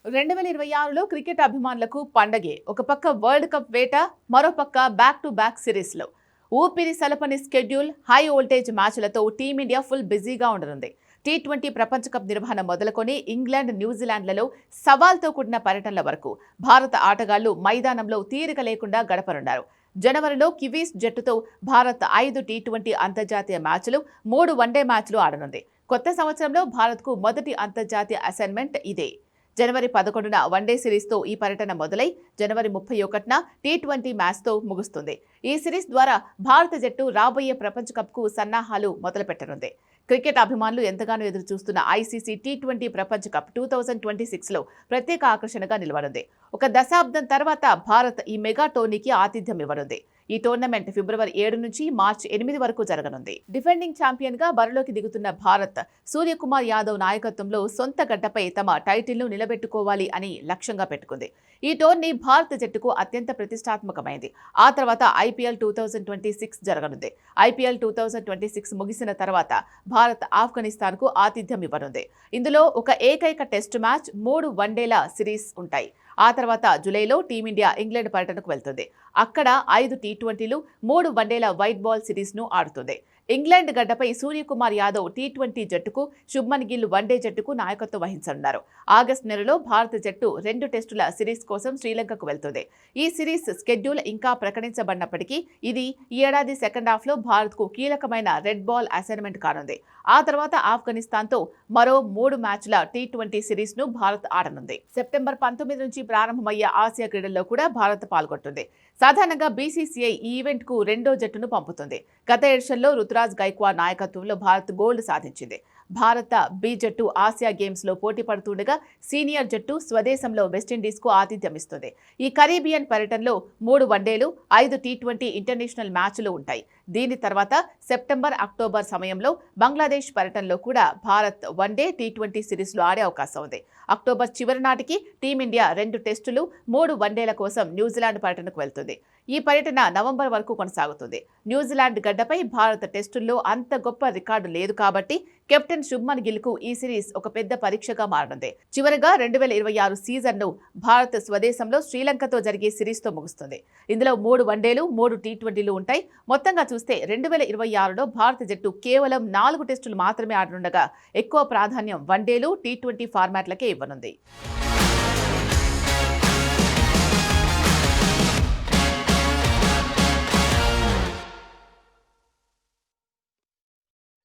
2026లో cricket అభిమానులకు పండగే. ఒక పక్క వరల్డ్ కప్ వేట, మరోపక్క బ్యాక్ టు బ్యాక్ సిరీస్లో ఊపిరి సలపని స్కెడ్యూల్, హై వోల్టేజ్ మ్యాచ్లతో టీమిండియా ఫుల్ బిజీగా ఉండనుంది. టీ20 ప్రపంచ కప్ నిర్వహణ మొదలుకొని ఇంగ్లాండ్, న్యూజిలాండ్లలో సవాల్తో కూడిన పర్యటనల వరకు భారత ఆటగాళ్లు మైదానంలో తీరిక లేకుండా గడపనున్నారు. జనవరిలో కివీస్ జట్టుతో భారత్ 5 టీ20 అంతర్జాతీయ మ్యాచ్లు, 3 వన్డే మ్యాచ్లు ఆడనుంది. కొత్త సంవత్సరంలో భారత్కు మొదటి అంతర్జాతీయ అసైన్మెంట్ ఇదే. జనవరి 11న వన్డే సిరీస్తో ఈ పర్యటన మొదలై జనవరి 31న టీ20 మ్యాచ్తో ముగుస్తుంది. ఈ సిరీస్ ద్వారా భారత జట్టు రాబోయే ప్రపంచ కప్కు సన్నాహాలు మొదలుపెట్టనుంది. క్రికెట్ అభిమానులు ఎంతగానో ఎదురు చూస్తున్న ఐసీసీ టీ20 ప్రపంచ కప్ 2026లో ప్రత్యేక ఆకర్షణగా నిలవనుంది. ఒక దశాబ్దం తర్వాత భారత్ ఈ మెగా టోర్నీకి ఆతిథ్యం ఇవ్వనుంది. ఈ టోర్నమెంట్ ఫిబ్రవరి 7 నుంచి మార్చి 8 వరకు జరగనుంది. డిఫెండింగ్ ఛాంపియన్ గా బరిలోకి దిగుతున్న భారత్ సూర్యకుమార్ యాదవ్ నాయకత్వంలో సొంత గడ్డపై తమ టైటిల్ను నిలబెట్టుకోవాలి అని లక్ష్యంగా పెట్టుకుంది. ఈ టోర్నీ భారత జట్టుకు అత్యంత ప్రతిష్టాత్మకమైంది. ఆ తర్వాత ఐపీఎల్ 2026 జరగనుంది. ఐపీఎల్ 2026 ముగిసిన తర్వాత భారత్ ఆఫ్ఘనిస్తాన్కు ఆతిథ్యం ఇవ్వనుంది. ఇందులో ఒక ఏకైక టెస్ట్ మ్యాచ్, 3 వన్డేల సిరీస్ ఉంటాయి. ఆ తర్వాత జూలైలో టీమిండియా ఇంగ్లాండ్ పర్యటనకు వెళ్తుంది. అక్కడ 5 టీ20లు, 3 వన్డేల వైట్ బాల్ సిరీస్ను ఆడుతుంది. ఇంగ్లాండ్ గడ్డపై సూర్యకుమార్ యాదవ్ టీ20 జట్టుకు, శుభ్మన్ గిల్ వన్డే జట్టుకు నాయకత్వం వహించనున్నారు. ఆగస్టు నెలలో భారత జట్టు 2 టెస్టుల సిరీస్ కోసం శ్రీలంకకు వెళ్తుంది. ఈ సిరీస్ స్కెడ్యూల్ ఇంకా ప్రకటించబడినప్పటికీ ఇది ఈ ఏడాది సెకండ్ హాఫ్లో భారత్కు కీలకమైన రెడ్ బాల్ అసైన్మెంట్ కానుంది. ఆ తర్వాత ఆఫ్ఘనిస్తాన్తో మరో 3 మ్యాచ్ల టీ20 సిరీస్ను భారత్ ఆడనుంది. సెప్టెంబర్ 19 నుంచి ప్రారంభమయ్యే ఆసియా క్రీడల్లో కూడా భారత్ పాల్గొంటుంది. సాధారణంగా బీసీసీఐ ఈ ఈవెంట్కు 2వ జట్టును పంపుతుంది. గత ఎడిషన్లో రుతురాజ్ గైక్వాడ్ నాయకత్వంలో భారత్ గోల్డ్ సాధించింది. భారత బి జట్టు ఆసియా గేమ్స్లో పోటీ పడుతుండగా సీనియర్ జట్టు స్వదేశంలో వెస్టిండీస్కు ఆతిథ్యం ఇస్తుంది. ఈ కరీబియన్ పర్యటనలో 3 వన్డేలు, 5 టీ20 ఇంటర్నేషనల్ మ్యాచ్లు ఉంటాయి. దీని తర్వాత సెప్టెంబర్, అక్టోబర్ సమయంలో బంగ్లాదేశ్ పర్యటనలో కూడా భారత్ వన్డే, టీ20 సిరీస్లో ఆడే అవకాశం ఉంది. అక్టోబర్ చివరి నాటికి టీమిండియా 2 టెస్టులు, 3 వన్డేల కోసం న్యూజిలాండ్ పర్యటనకు వెళ్తుంది. ఈ పర్యటన నవంబర్ వరకు కొనసాగుతుంది. న్యూజిలాండ్ గడ్డపై భారత టెస్టుల్లో అంత గొప్ప రికార్డు లేదు కాబట్టి కెప్టెన్ శుభ్మన్ గిల్కు ఈ సిరీస్ ఒక పెద్ద పరీక్షగా మారనుంది. చివరగా 2026 సీజన్ను భారత్ స్వదేశంలో శ్రీలంకతో జరిగే సిరీస్తో ముగుస్తుంది. ఇందులో 3 వన్డేలు, 3 టీ20లు ఉంటాయి. మొత్తంగా చూస్తే 2026లో భారత జట్టు కేవలం 4 టెస్టులు మాత్రమే ఆడనుండగా ఎక్కువ ప్రాధాన్యం వన్డేలు, టీ20 ఫార్మాట్లకే ఇవ్వనుంది.